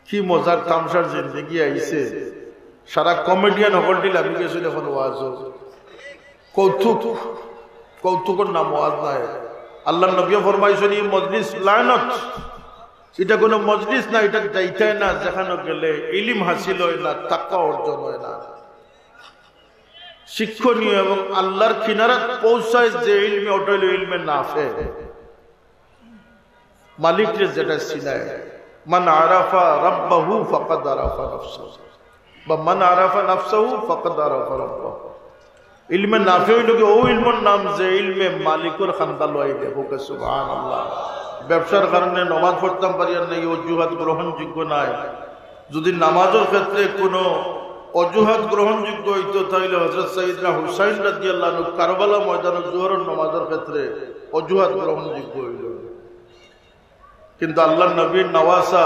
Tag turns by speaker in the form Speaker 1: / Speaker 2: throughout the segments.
Speaker 1: কি মজার তামসার জিন্দগি আইছে সারা কমেডিয়ান হকল দিল আমি গেছিল এখন ওয়াজ কৌতুক কৌতুকের নাম ওয়াজ নাই আল্লাহ নবী ফরমাইছেন এই মজলিস লানত এটা কোনো মজলিস না এটা যাইতে না যেখানে গেলে ইলম হাসিল হয় না তাকওয়া অর্জন হয় না শিক্ষণীয় এবং আল্লাহর কিনারাত পৌঁছায় যে ইলমে ওটা হলো ইলমে নাফে মালিককে যেটা চিনায় মান আরাফা রাব্বাহু ফাকাদ আরাফা নাফসাহু বা মান আরাফা নাফসাহু ফাকাদ আরাফা রাব্বাহু ইলমে নাফে হইল কি ও ইলমের নাম যে ইলমে মালিকের খান্দা লয় দেখো সুবহানাল্লাহ ব্যবসার কারণে নামাজ পড়তাম পারি আর নাই অজুহাত গ্রহণযোগ্য নাই যদি নামাজের ক্ষেত্রে কোনো অজুহাত গ্রহণযোগ্য হইতো তাহলে হযরত সাইয়েদনা হুসাইন রাদিয়াল্লাহু আনহু কারবালা ময়দানে জোহরের নামাজের ক্ষেত্রে অজুহাত গ্রহণযোগ্য হইল কিন্তু আল্লাহর নবীর নওয়াসা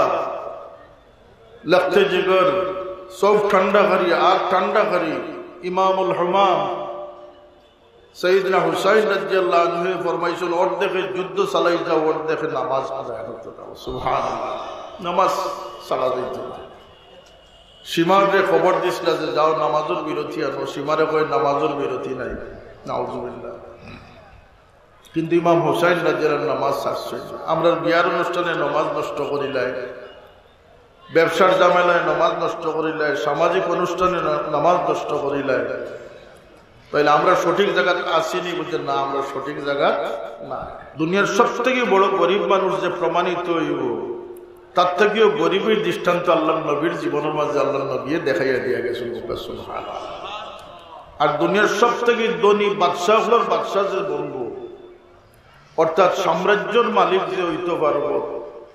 Speaker 1: লখতে জিগর সব ঠান্ডা করি আগ ঠান্ডা করি ইমামুল হুমাম সাইয়েদনা হুসাইন রাদিয়াল্লাহু আনহু ফরমাইছেন অর্ধেকে যুদ্ধ চালাই যাও অর্ধেকে নামাজ আদায় করতে দাও সুবহানাল্লাহ নামাজ সালাত দিতে সীমারে খবর দিছিল যে যাও নামাজের বিরতি আনো সীমারে কয় নামাজের বিরতি নাই নাউজুবিল্লাহ কিন্তু ইমাম হুসাইন রাদিয়াল্লাহু আনহু নামাজ ছাড়ছেন আমরা বিয়ার অনুষ্ঠানে নামাজ নষ্ট করিলাই ব্যবসার ঝামেলায় নামাজ নষ্ট করিলাই সামাজিক অনুষ্ঠানে নামাজ নষ্ট করিলাই তাহলে আমরা সঠিক জায়গা আসিনি বুঝছেন না আমরা সঠিক জায়গা না দুনিয়ার সবথেকে বড় গরিব মানুষ যে প্রমাণিত হইব তার থেকেও গরিবের দৃষ্টান্ত আল্লাহর নবীর জীবনের মাঝে আল্লাহর নবী দেখাইয়া দিয়া গেছেন সুবহানাল্লাহ আর দুনিয়ার সবথেকে ধনী বাদশাহগুলোর বাদশাহ যে বলবো অর্থাৎ সাম্রাজ্যের মালিক যে হইতে পারবো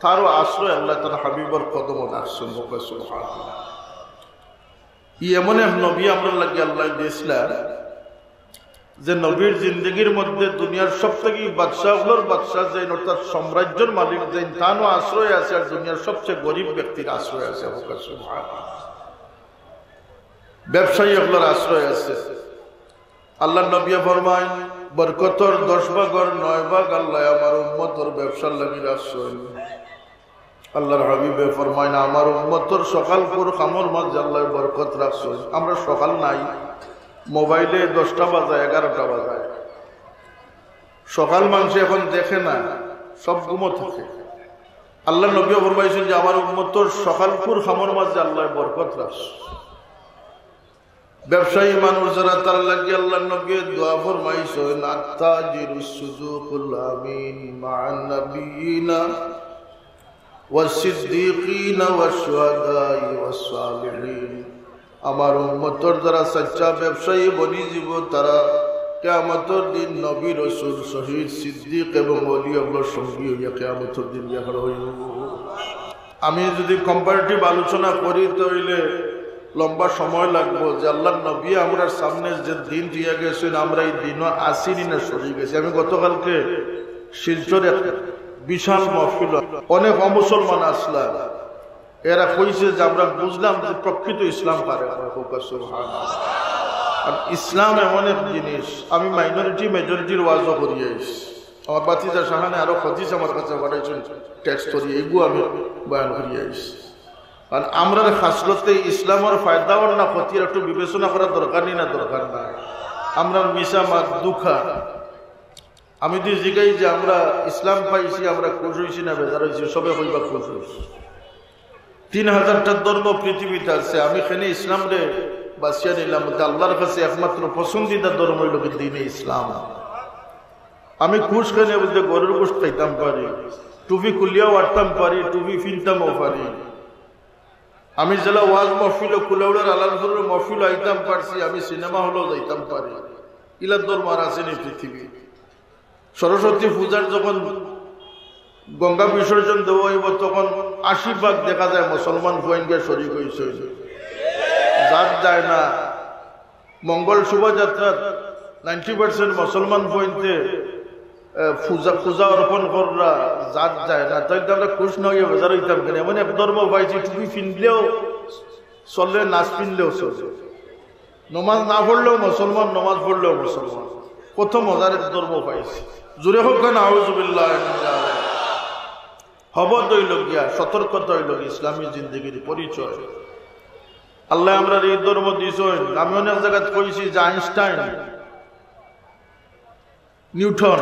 Speaker 1: তারও আশ্রয় আল্লাহ তার হাবিবর কদম রাখছেন সুবহানাল্লাহ এমন এক নবী আমরা লাগে আল্লাহ দিয়েছিলেন যে নবীর জিন্দগির মধ্যে দুনিয়ার সবথেকে বাদশাহগুলোর বাদশাহ যে অর্থাৎ সাম্রাজ্যের মালিক যে তারও আশ্রয় আছে আর দুনিয়ার সবচেয়ে গরিব ব্যক্তির আশ্রয় আছে ব্যবসায়ী এগুলোর আশ্রয় আছে আল্লাহ নবী ফরমায় বরকতর 10 ভাগের 9 ভাগ আল্লাহ আমার উম্মতের ব্যবসার লাগি রাখছেন আল্লাহর হাবিবে ফরমায় না আমার উম্মতের সকালপুর খামর মাঝে আল্লাহ বরকত রাখছেন আমরা সকাল নাই মোবাইলে 10টা বাজায় 11টা বাজায় সকাল মানুষ এখন দেখে না সব ঘুমো থাকে আল্লাহ নবী ফরমাইছেন যে আমার উম্মতের সকালপুর খামর মাঝে আল্লাহ বরকত রাখছে ব্যবসায়ী মানুষ যারা তার লাগে আল্লাহ নবী দোয়া ফরমাইছেন আত্তাজিরুস সুদুকুল আমিন মা'আন নাবিয়িনা ওয়াস-সিদ্দীকিনা ওয়াশ-শুহাদাই ওয়াস-সালিহিন আমার উম্মতের যারা সচ্চা ব্যবসায়ী বনি জীব তারা কিয়ামতের দিন নবী রাসূল শহীদ সিদ্দিক এবং ওলি আল্লাহর সঙ্গী হইয়া কিয়ামতের দিন দেখা হইব আমি যদি কম্পারেটিভ আলোচনা করি তাহলে লম্বা সময় লাগবে যে আল্লাহর নবী আমরার সামনে যে দিন দিয়া গেছেন আমরা এই দিনও আসিনি না সরে গেছি আমি গতকালকে শিলচরে বিশাল মাহফিল অনেক অমুসলমান আসলাম এরা কইছে যে আমরা বুঝলাম যে প্রকৃত ইসলাম পারে আর ইসলাম এমন এক জিনিস আমি মাইনরিটি মেজরিটির ওয়াজও করি আইছি আমার বাতিজা সাহানে আরো হদিস আমার কাছে পাঠাইছেন টেক্সট করি এগুলো আমি বয়ান করি আইছি আর আমরা খাসলতে ইসলামের ফায়দা ওর না ক্ষতির একটু বিবেচনা করার দরকার নেই না দরকার নাই আমরা মিশা মাত দুঃখা আমি তো জিগাই যে আমরা ইসলাম পাইছি আমরা খুশ হইছি না বেজার হয়েছি সবে হইবা খুশ হইছি 3000টা ধর্ম পৃথিবীতে আছে আমি এখানে ইসলাম রে বাঁচিয়ে নিলাম আল্লাহর কাছে একমাত্র পছন্দিদা ধর্ম হইল দিনে ইসলাম আমি খুশ খেলে বলতে গরুর গোশ খাইতাম পারি টুপি খুলিয়াও আটতাম পারি টুপি ফিনতামও পারি আমি জেলা ওয়াজ মহফিল কুলাউড়ার আলালপুরের মহফিল আইতাম পারছি আমি সিনেমা হলেও যাইতাম পারি ইলার ধর্ম আর আসেনি পৃথিবী সরস্বতী পূজার যখন গঙ্গা বিসর্জন দেওয়া হইব তখন 80% দেখা যায় মুসলমান ভয়ঙ্কর শরীর হয়েছে যার যায় না মঙ্গল শোভাযাত্রা 90% মুসলমান ভয়তে পূজা অর্পণ কররা যার যায় না তাই আমরা খুশ না হইয়া বাজার হইতাম কেন এমন এক ধর্ম পাইছি টুপি ফিনলেও চললে নাচ ফিনলেও চলছে নমাজ না পড়লেও মুসলমান নমাজ পড়লেও মুসলমান কত মজার এক ধর্ম পাইছি জোরে হোক কেন আউযুবিল্লাহ হবদ হইল গিয়া সতর্কতা হইল ইসলামী জিন্দগির পরিচয়। আল্লাহ আমরা এই ধর্ম দিয়েছেন। আমি অনেক জায়গায় কইছি যে আইনস্টাইন, নিউটন,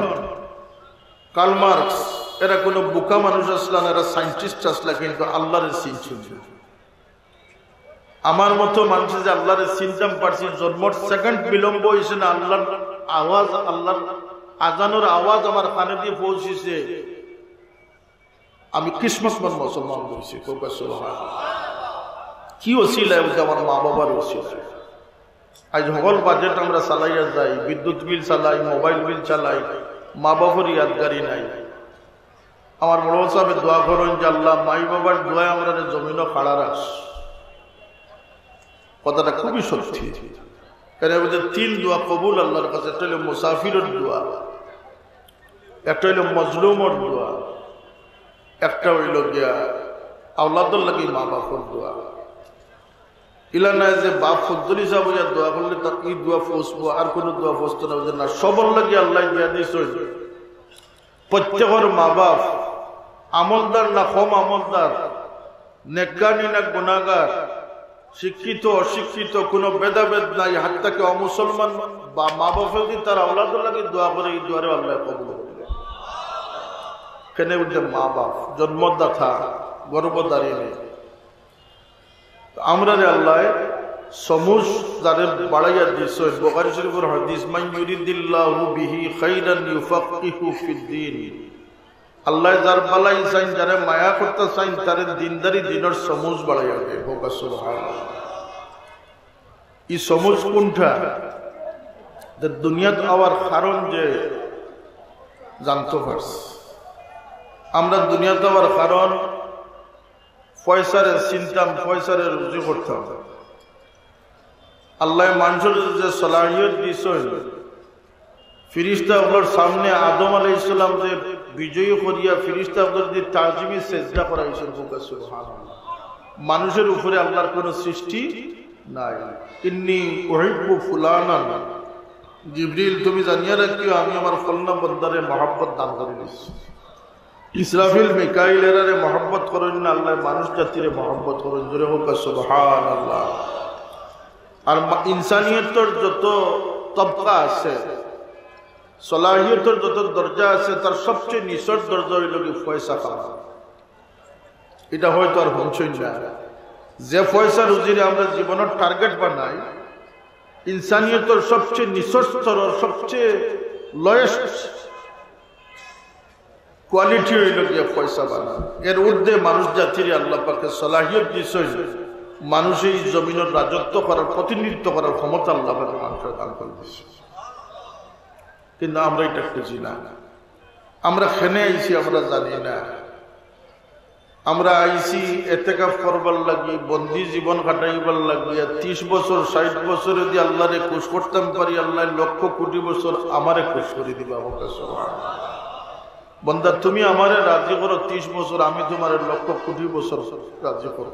Speaker 1: কার্ল মার্কস এরা কোনো বোকা মানুষ আসলেন, এরা সায়েন্টিস্ট আসলে, কিন্তু আল্লাহরের চিনছেন। আমার মতো মানুষ যে আল্লাহরের চিনতাম পারছি, জন্মর সেকেন্ড বিলম্ব হয়েছে না, আল্লাহর আওয়াজ, আল্লাহর আজানোর আওয়াজ আমার কানে দিয়ে পৌঁছেছে, আমি কিসমতমান মুসলমান হয়েছি। কি ওসিলা? আমার মা বাবার ওসিলা। আজ হল বাজেট আমরা চালাইয়া যাই, বিদ্যুৎ বিল চালাই, মোবাইল বিল চালাই, মা বাবার ইয়াদগারি নাই। আমার বড় সাহেব দোয়া করেন যে আল্লাহ মাই বাবার দোয়া আমরা জমিন খাড়া রাখ। কথাটা খুবই সত্যি। কেন তিন দোয়া কবুল আল্লাহর কাছে। একটা হইল মুসাফিরের দোয়া, একটা হইল মজলুমর দোয়া, একটা হইল গিয়া আওলাদর লাগি মা বাপর দোয়া। ইলা নাই যে বাপ ফজল হিসাব হইয়া দোয়া করলে তার এই দোয়া ফসবো, আর কোন দোয়া ফসতো না। সবর লাগি আল্লাহ দিয়া দিস। প্রত্যেকের মা বাপ আমলদার না কম আমলদার, নেককানি না গুনাহগার, শিক্ষিত অশিক্ষিত কোনো ভেদাভেদ নাই। হাত্তাকে অমুসলমান বা মা বাপ যদি তার আওলাদ লাগে দোয়া করে, এই দোয়ারে আল্লাহ কবুল করবে। কেন বলছে মা বাপ জন্মদাতা, গর্ভধারিণী। আমরা রে আল্লাহ সমুজ যাদের বাড়াইয়া দিস। বুখারী শরীফের হাদিস, মান ইউরিদিল্লাহু বিহি খাইরান ইউফাক্কিহু ফিদ্দীন। আল্লাহ যার বালাই চাইন, যারা মায়া করতে চাইন, তার দিনদারি দিনের সমুজ বাড়াইয়া দেয়। হোক সুবহানাল্লাহ। এই সমুজ কোনটা? দুনিয়াত আওয়ার কারণ যে জানতে পারছি আমরা, দুনিয়াতে আওয়ার কারণ পয়সারে চিন্তাম, পয়সারে রুজি করতাম। আল্লাহ মানুষের যে সলাহিয়ত দিয়েছেন, ফিরিস্তা ওগুলোর সামনে আদম আলাইহিস সালাম যে বিজয়ী করিয়া ফিরিস্তা ওগুলোর দিয়ে তাজিমি সেজদা করাইছেন। সুবহানাল্লাহ। মানুষের উপরে আল্লাহর কোন সৃষ্টি নাই। ইন্নী উহিব্বু ফুলানান, জিবরিল তুমি জানিয়ে রাখিও আমি আমার ফলনা বন্দারে মহব্বত দান করে দিচ্ছি। ইসরাফিল মিকাইল এরারে মহব্বত করেন না, আল্লাহ মানুষ জাতিরে মহব্বত করেন। জোরে হোক সুবহানাল্লাহ। আর ইনসানিয়তের যত তবকা আছে, সলাহিয়তের যত দরজা আছে, তার সবচেয়ে নিচের দরজা হইল কি পয়সা খাওয়া। এটা হয়তো আর হচ্ছেই না। যে পয়সা রুজিরে আমরা জীবনের টার্গেট বানাই, ইনসানিয়তের সবচেয়ে নিচের স্তরের সবচেয়ে লোয়েস্ট কোয়ালিটি হইল গিয়া পয়সা বানা। এর ঊর্ধ্বে মানুষ জাতির আল্লাহ পাকে সলাহিয়ত দিয়েছেন, মানুষের জমিনের রাজত্ব করার, প্রতিনিধিত্ব করার ক্ষমতা আল্লাহ পাকে মানুষের দান করে দিয়েছে। কিন্তু আমরা এটা খুঁজি না। আমরা খেনে আইছি আমরা জানি না। আমরা আইছি এতেকাফ করবার লাগি, বন্দি জীবন কাটাইবার লাগিয়া 30 বছর 60 বছর যদি আল্লাহরে খুশ করতাম পারি, আল্লাহ লক্ষ কোটি বছর আমারে খুশ করে দিবা। বন্দা তুমি আমারে রাজি করো 30 বছর, আমি তোমার লক্ষ কোটি বছর রাজি করো।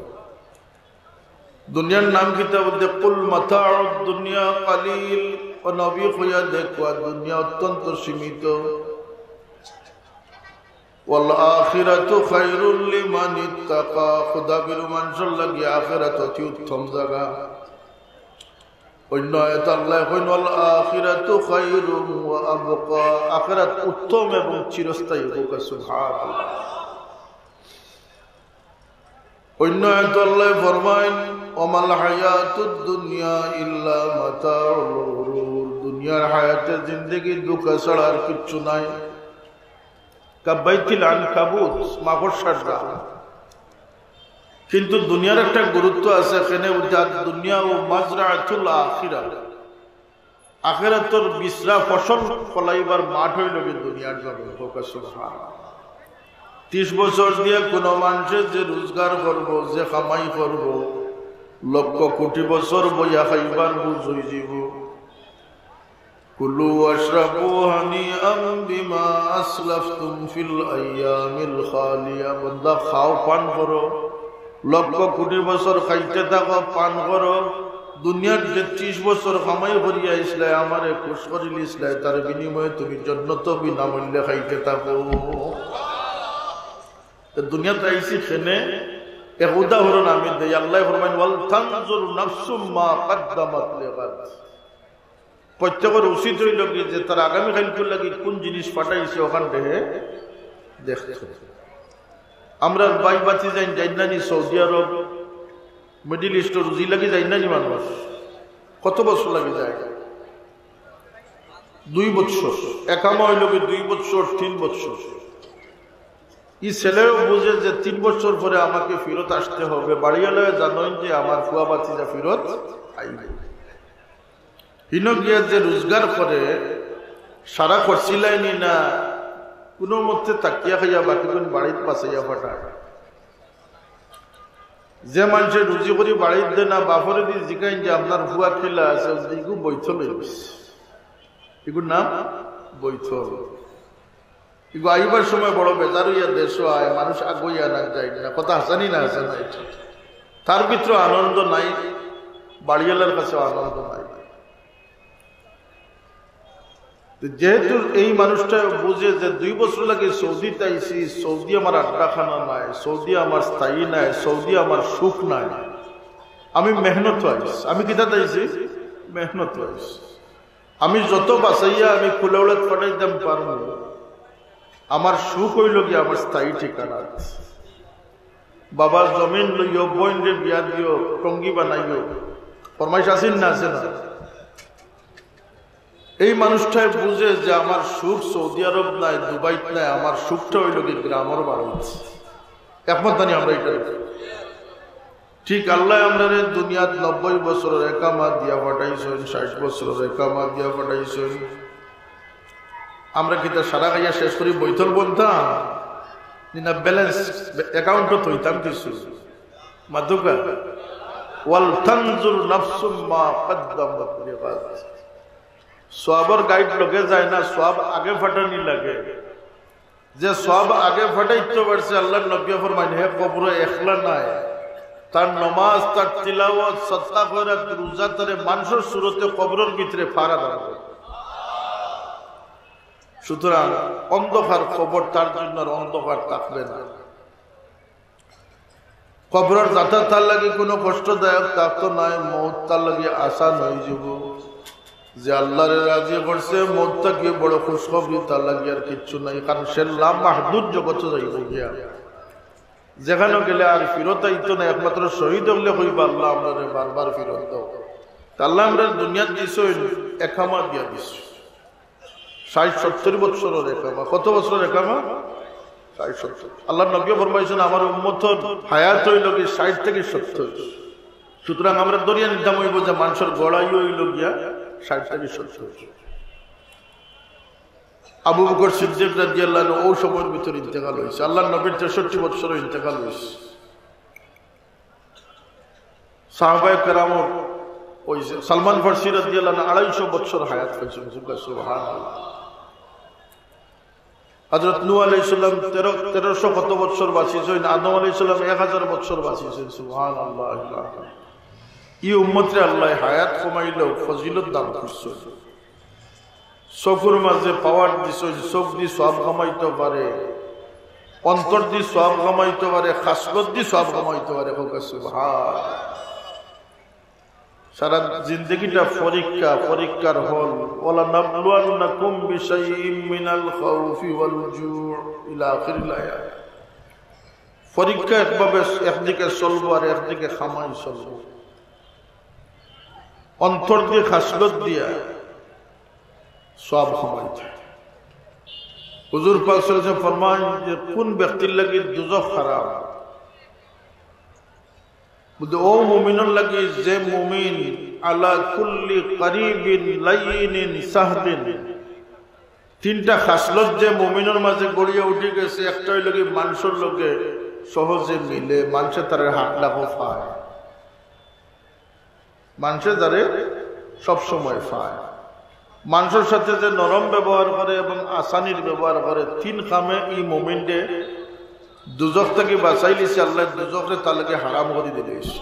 Speaker 1: দুনিয়ার নাম কিতাব কুল মাতাউদ দুনিয়া কালিল। ও নবী হইয়া দেখো দুনিয়া অত্যন্ত সীমিত। ওয়াল আখিরাতু খায়রুল লিমান ইত্তাকা। খোদা বিরু মানুষের লাগি আখিরাত অতি উত্তম জায়গা। অন্য আয়াত আল্লাহ কইন ওয়াল আখিরাতু খায়রুন ওয়া আবকা। আখিরাত উত্তম এবং চিরস্থায়ী হোক। সুবহানাল্লাহ। অন্য আয়াত আল্লাহ ফরমায় ওয়ামাল হায়াতুদ দুনিয়া ইল্লা মাতাউল গুরুর। দুনিয়ার হায়াতের জিন্দেগি দুঃখ ছাড়া আর কিচ্ছু নাই। কাবাইতিল আনকাবুত, মাকড়সার। কিন্তু দুনিয়ার একটা গুরুত্ব আছে। এখানে দুনিয়া ও মাজরাতুল আখিরা। আখিরাতের বিসরা ফসল ফলাইবার মাঠ হইল দুনিয়ার জন্য। সুবহানাল্লাহ। 30 বছর দিয়ে কোন মানুষের যে রোজগার করবো, যে কামাই করবো, লক্ষ কোটি বছর বইয়া খাইবার বুঝ হয়ে যাব। কুলু ওয়াশরাবু হানিআম বিমা আসলাফতুম ফিল আইয়ামিল খালিয়া। বন্দা খাও, পান করো, লক্ষ কোটি বছর খাইতে থাকো, পান করো। দুনিয়ার যে 30 বছর কামাই করিয়া ইসলাই, আমারে খুশ করিল ইসলাই, তার বিনিময়ে তুমি জান্নাত বিনামূল্যে খাইতে থাকো। দুনিয়াতে আইছি খেনে এক উদাহরণ আমি দেই। আল্লাহ ফরমাইন ওয়াল তানজুর নাফসুম মা কদ্দামাত লিগাদ। প্রত্যেকের উচিত হইল কি যে তার আগামী কালকে লাগি কোন জিনিস পাঠাইছে ওখান থেকে দেখতে। আমরা বাই বাতি যাই না নি সৌদি আরব মিডিল ইস্টর রুজি লাগি যাই না নি মানুষ, কত বছর লাগে যায়? 2 বছর। একামা হইল কি 2 বছর 3 বছর। এই ছেলেও বুঝে যে 3 বছর পরে আমাকে ফেরত আসতে হবে। বাড়িওয়ালা জানেন যে আমার ফুয়া বাতিজা ফেরত আইবে। হিন গিয়া যে রোজগার করে সারা খরচিলাইনি না কোনো মধ্যে তাকিয়া খাইয়া বাকি কোন বাড়িতে পাশাইয়া ফাটায়। যে মানুষের রুজি করি বাড়িতে দেয় না বাপরে দিয়ে জিগাইন যে আপনার ফুয়া খেলা আছে এগুলো বৈঠল এগুলোর নাম বৈঠল। এগুলো আইবার সময় বড় বেজার হইয়া দেশ আয়, মানুষ আগুইয়া না যায় না, কথা হাসানি না হাসে না। তার ভিতরে আনন্দ নাই, বাড়িওয়ালার কাছে আনন্দ নাই। যেহেতু এই মানুষটা বুঝে যে 2 বছর লাগে সৌদিতে আইসি, সৌদি আমার আড্ডাখানা নাই, সৌদি আমার স্থায়ী নাই, সৌদি আমার সুখ নাই, আমি মেহনত আইস। আমি কিতাতে আইসি মেহনত আইস। আমি যত বাঁচাইয়া আমি খুলেউলাত পাঠাইতাম পারবো, আমার সুখ হইল কি আমার স্থায়ী ঠিকানা। বাবা জমিন লইও, বোন রে বিয়া দিও, টঙ্গি বানাইও, ফরমাইশ আসেন না আছে না। এই মানুষটাই বুঝে যে আমার সুখ সৌদি আরব নাই, দুবাইত নাই, আমার সুখটা হইল কি গ্রামের বাড়িতে। একমত জানি আমরা এটা। ঠিক আল্লাহ আমরা দুনিয়াত 90 বছরের একামা দিয়া পাঠাইছেন, 60 বছরের একামা দিয়া পাঠাইছেন। আমরা কিন্তু সারা খাইয়া শেষ করি বৈঠল বলতাম না, ব্যালেন্স অ্যাকাউন্টও থইতাম কিছু মাদুকা। ওয়াল তানজুর নাফসুম মা কদ্দামাত লিগাদ। সওয়াবের গাইড লগে যায় না, সওয়াব আগে ফাটানি লাগে। যে সওয়াব আগে ফাটাইতে পারছে আল্লাহর নবী ফরমাইন হে কবরে একলা নাই, তার নামাজ, তার তিলাওয়াত, সাদকা খয়রাত, রোজা তারে মানুষের সুরতে কবরের ভিতরে ফাড়া দাঁড়াবে। সুতরাং অন্ধকার কবর তার জন্য অন্ধকার থাকবে না। কবরের যাত্রা তার লাগে কোনো কষ্টদায়ক থাকতো নাই, মৌত তার লাগে আসান হয়ে যাব। যে আল্লাহরে রাজি করছে মৌতটাকে বড় খুশখবরি, তার লাগে আর কিচ্ছু নাই। কারণ সে লাম মাহদুদ জগতে যাইব গিয়া, যেখানে গেলে আর ফিরত আইতো না। একমাত্র শহীদ হলে কইবা আল্লাহ আমরা বারবার ফিরত দাও। আল্লাহ আমরা দুনিয়ার দিছ একামা দিয়া দিছ 60-70 বছরের একামা। কত বছরের একামা? 60-70। আল্লাহ নবী ফরমাইছেন আমার উম্মতের হায়াত হইল কি 60 থেকে 70। সুতরাং আমরা দরিয়া নিতাম হইব যে মানুষের গড়াই হইল গিয়া 60 থেকে 70। আবু বকর সিদ্দিক রাদিয়াল্লাহু আনহু ওই সময়ের ভিতরে ইন্তেকাল হয়েছে। আল্লাহ নবীর 63 বছরে ইন্তেকাল হয়েছে। সাহাবায়ে কেরাম হয়েছে। সালমান ফারসি রাদিয়াল্লাহু আনহু 250 বছর হায়াত হয়েছে। সুবহানাল্লাহ। হযরত নূহ আলাইহিস সালাম 1300 কত বছর বাঁচিয়েছেন। আদম আলাইহিস সালাম 1000 বছর বাঁচিয়েছেন। সুবহানাল্লাহ। এই উম্মতরে আল্লাহ হায়াত কমাইল, ফজিলত দান করছে। চকুর মাঝে পাওয়ার দিছ, চোখ দিয়ে সওয়াব কামাইতে পারে, অন্তর দিয়ে সওয়াব কামাইতে পারে, খাসলত দিয়ে সওয়াব কামাইতে পারে। সারা জিন্দগিটা পরীক্ষা, পরীক্ষার হল। ওয়ালা নাবলুয়ান্নাকুম বিশাইইম মিনাল খাউফি ওয়াল জু' ইলা আখিরিল আয়াত। পরীক্ষা একভাবে একদিকে চলবো আর একদিকে খামাই চলবো। অন্তর দিয়ে খাসলত দিয়া সব কামাইতে। হুজুর পাক সাল্লাল্লাহু আলাইহি ওয়াসাল্লাম ফরমান যে কোন ব্যক্তির লাগি দুজখ খারাপ, ও মুমিনের লাগি যে মুমিন আলা কুল্লি করিবিন লাইনিন সাহদিন। 3টা খাসলত যে মুমিনের মাঝে গড়িয়ে উঠে গেছে। একটা হইল কি মানুষের লোকে সহজে মিলে, মানুষের তারে হাত লাখো পায়, মানুষের দ্বারে সবসময় পায়। মানুষের সাথে যে নরম ব্যবহার করে এবং আসানির ব্যবহার করে। 3 কামে এই মুমিনকে দুজখ থেকে বাঁচাই লিছে আল্লাহ। দুজখে তার লাগে হারাম করে দিয়েছে।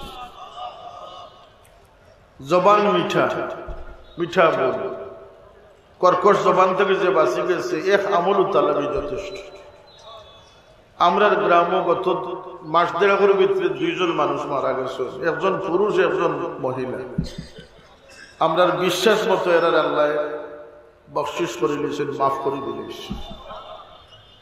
Speaker 1: জবান মিঠা, মিঠা বল, কর্কশ জবান থেকে যে বাঁচি গেছে এক আমল তালাবি যথেষ্ট। আমরার গ্রামও গত মাস দেড়ের ভিতরে 2 জন মানুষ মারা গেছে, একজন পুরুষ একজন মহিলা। আমরার বিশ্বাস মতো এরার আল্লাহ বকশিস করে দিয়েছেন, মাফ করে দিয়েছেন।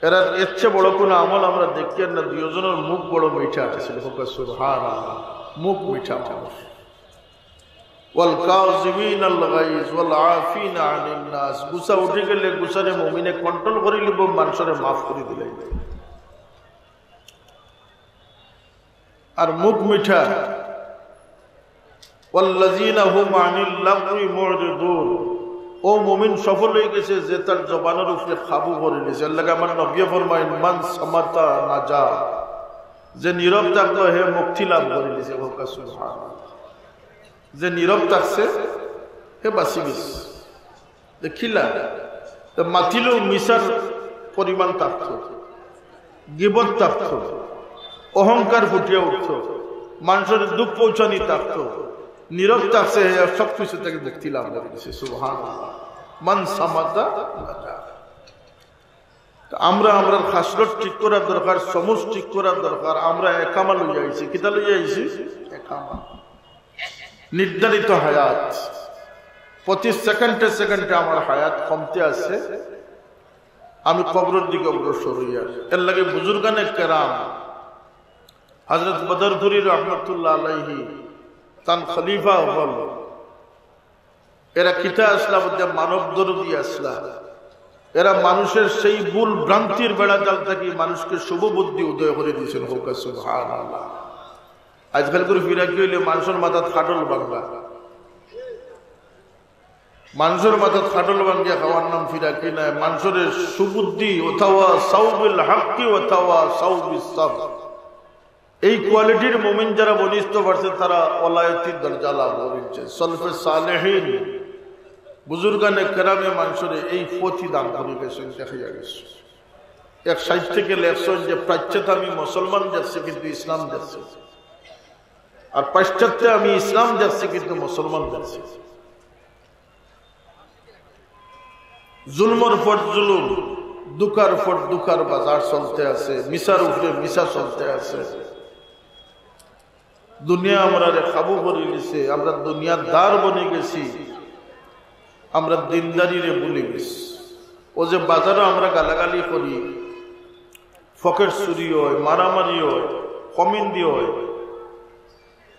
Speaker 1: এরার এর চেয়ে বড় কোনো আমল আমরা দেখি না। 2 জনের মুখ বড় মিঠা ছিল, সুবহানাল্লাহ, মুখ মিঠা মানুষ। ওয়াল কাযিমিনাল গায়জ ওয়াল আফিনা আনিন নাস, গুসা উঠে গেলে গুসারে মুমিনে কন্ট্রোল করে লিব, মানুষের মাফ করে দিলে। আর মুখ মিঠা। ওয়াল্লাযিনা হুম আনিল লাগwi মু'রিদুন, ও মুমিন সফল হয়ে গেছে যে তার জবানের উপরে কাবু করে নিয়েছে। আল্লাহ আমার নবী ফরমায়েন মান সামাতা নাজা, যে নীরব থাকলো হে মুক্তি লাভ করে নিয়েছে। সুবহানাল্লাহ, যে নীরব থাকছে হে বাঁচি গেছে। দেখিলা মাতিলেও মিশার পরিমাণ থাকত, গিবত থাকত, অহংকার ফুটিয়ে উঠত, মানুষের দুঃখ পৌঁছানি থাকত। নীরব থাকছে সব কিছু থেকে মুক্তি লাভ করেছে। সুবহানাল্লাহ, মান সামাতা নাজা। আমরা আমরার খাসরত ঠিক করার দরকার, সমুজ ঠিক করার দরকার। আমরা একামা লইয়া আইছি। কিতা লইয়া আইছি? একামা, নির্ধারিত হায়াত। প্রতি সেকেন্ডে সেকেন্ডে আমার হায়াত কমতে আছে। আমি কবরের দিকে অগ্রসর হইয়া। এর লাগে বুজুর্গানে কেরাম হযরত বদরপুরি রহমতুল্লাহ আলাইহি তান খলিফা হল, এরা কিতা আসলা বলতে মানব দরদি আসলা। এরা মানুষের সেই ভুল ভ্রান্তির বেড়া জাল থেকে মানুষকে শুভ বুদ্ধি উদয় করে দিয়েছেন। হোক সুবহানাল্লাহ। আজকাল করে ফিরা কি হইলে মানুষের মাথাত খাটল বাংলা, মানুষের মাথাত খাটল বাঙ্গিয়া খাওয়ার নাম ফিরা কি নাই। মানুষের সুবুদ্ধি অথবা সাউবিল হাক্কি অথবা সাউবিস সাবর, এই কোয়ালিটির মুমিন যারা বলিষ্ঠ পারছে তারা ওলায়তির দরজা লাভ করেছে। সলফে সালেহিন বুজুর্গানে কেরামে মানুষের এই পথই দান করে গেছেন। দেখা গেছে 160 থেকে 100 যে প্রাচ্যতা আমি মুসলমান যাচ্ছে কিন্তু ইসলাম যাচ্ছে, আর পাশ্চাত্যে আমি ইসলাম যাচ্ছি কিন্তু মুসলমান যাচ্ছে। জুলমর পর জুলুম, দুকার পর দুকার বাজার চলতে আছে, মিশার উপরে মিশা চলতে আছে। দুনিয়া আমরা কাবু করে নিছে, আমরা দুনিয়ার দার বনে গেছি, আমরা দিনদারিরে ভুলে গেছি। ও যে বাজারে আমরা গালাগালি করি, ফকেট চুরি হয়, মারামারি হয়, কমিন্দি হয়,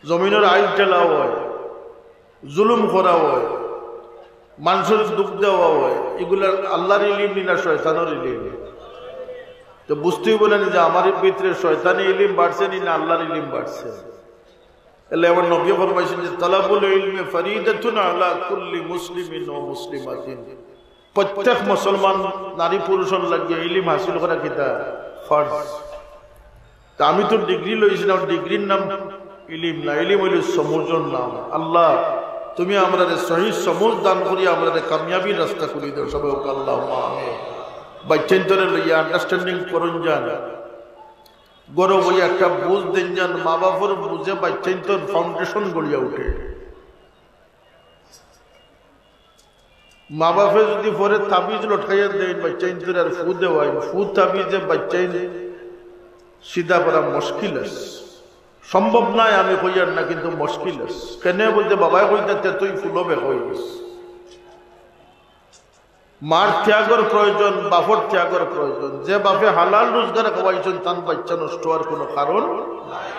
Speaker 1: জমিনের আইল টেলা হয়, জুলুম করা হয়, মানুষের দুঃখ দেওয়া হয়, এগুলার আল্লাহর ইলিম না শয়তানের ইলিম? তো বুঝতেই বলেন যে আমার ভিতরে শয়তানি ইলিম বাড়ছে না আল্লাহর ইলিম বাড়ছে। এলে আমার নবী ফরমাইছেন যে তালাবুল ইলমি ফরিদাতুন আলা কুল্লি মুসলিমিন ওয়া মুসলিমাতিন, প্রত্যেক মুসলমান নারী পুরুষের লাগিয়ে ইলম হাসিল করা কিতা ফরজ। তা আমি তো ডিগ্রি লইছিলাম, ডিগ্রির নাম ইলিম না, ইলিম হইল সমুজের নাম। আল্লাহ তুমি আমরা সহি সমুজ দান করি, আমরা কামিয়াবির রাস্তা করি দাও সবাই। আল্লাহুম্মা আমিন। বাচ্চান্তরে লইয়া আন্ডারস্ট্যান্ডিং করুন যান, গরব হইয়া একটা বুঝ দেন যান, মা বাপর বুঝে বাচ্চান্তর ফাউন্ডেশন গড়িয়া উঠে। মা বাপে যদি পরে তাবিজ লটকাইয়া দেন বাচ্চান্তর আর ফু দেওয়াই, ফু তাবিজে বাচ্চাই সিধা করা মুশকিল আছে, সম্ভব নয় আমি কইয়ার না, কিন্তু মুশকিল আছে। কেন বলতে বাবাই কইতে তুই ফুলো বেক হয়ে গেছে। মার ত্যাগের প্রয়োজন, বাপর ত্যাগের প্রয়োজন। যে বাপে হালাল রোজগার খাওয়াইছেন তার বাচ্চা নষ্ট হওয়ার কোনো কারণ নাই।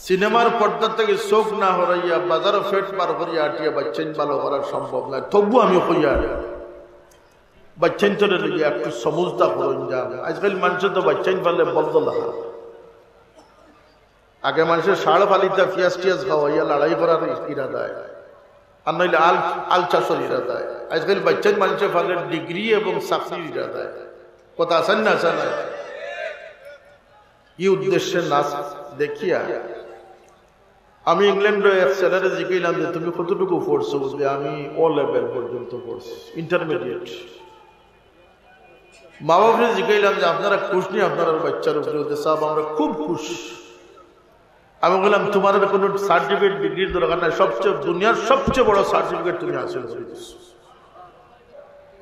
Speaker 1: সিনেমার পর্দা থেকে চোখ না হরাইয়া বাজারে ফেট বার করিয়া আটিয়া বাচ্চাইন ভালো করা সম্ভব নয়। তবু আমি কইয়ার বাচ্চাইন চলে লইয়া একটু সমুজদা করুন যান। আজকাল মানুষের তো বাচ্চাইন পারলে বদল হয়। আগে মানুষের ষাড় ফালিতা পিয়াজ টিয়াজ খাওয়াইয়া লড়াই করার ইরাদায়, আর নইলে আল চাষের ইরাদায়। আজকাল বাচ্চার মানুষের ফালে ডিগ্রি এবং চাকরির ইরাদায়। কথা আছেন না আসা নাই? এই উদ্দেশ্যে নাচ দেখিয়া আমি ইংল্যান্ডে এক ছেলেরে জিজ্ঞাইলাম যে তুমি কতটুকু পড়ছো? বুঝলে আমি ও লেভেল পর্যন্ত পড়ছি, ইন্টারমিডিয়েট। মা বাপরে জিজ্ঞাইলাম যে আপনারা খুশ নি আপনার বাচ্চার উপরে? সাহেব আমরা খুব খুশ। আমি বললাম তোমার কোনো সার্টিফিকেট ডিগ্রির দরকার নাই, সবচেয়ে দুনিয়ার সবচেয়ে বড় সার্টিফিকেট তুমি হাসিল করে দিচ্ছ।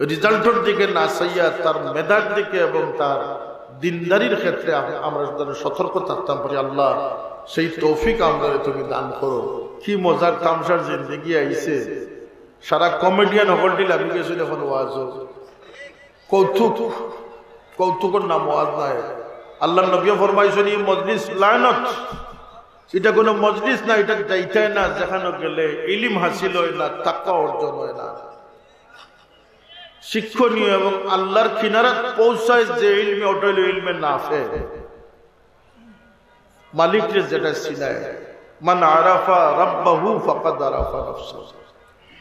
Speaker 1: রেজাল্টের দিকে না চাইয়া তার মেধার দিকে এবং তার দিনদারির ক্ষেত্রে আমরা যারা সতর্ক থাকতাম পারি, আল্লাহ সেই তৌফিক আমরা তুমি দান করো। কি মজার তামসার জিন্দগি আইছে, সারা কমেডিয়ান হকলটি লাগি গেছিল এখন ওয়াজ, কৌতুক কৌতুকের নাম ওয়াজ নাই। আল্লাহ নবী ফরমাইছেন এই মজলিস লানত, এটা কোনো মজলিস না, এটা যাইতে না যেখানে গেলে ইলম হাসিল হয় না, তাকওয়া অর্জন হয় না। শিক্ষণীয় এবং আল্লাহর কিনারাত পৌঁছায় যে ইলমে, ওটা হলো ইলমে নাফে, মালিককে যেটা চিনায়। মান আরাফা রাব্বাহু ফাকাদ আরাফা নাফসাহু,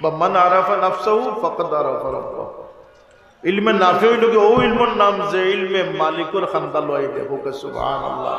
Speaker 1: বা মান আরাফা নাফসাহু ফাকাদ আরাফা রাব্বাহু। ইলমে নাফে হইল কি ও ইলমের নাম যে ইলমে মালিকের খান্দা লয়, দেখো সুবহানাল্লাহ।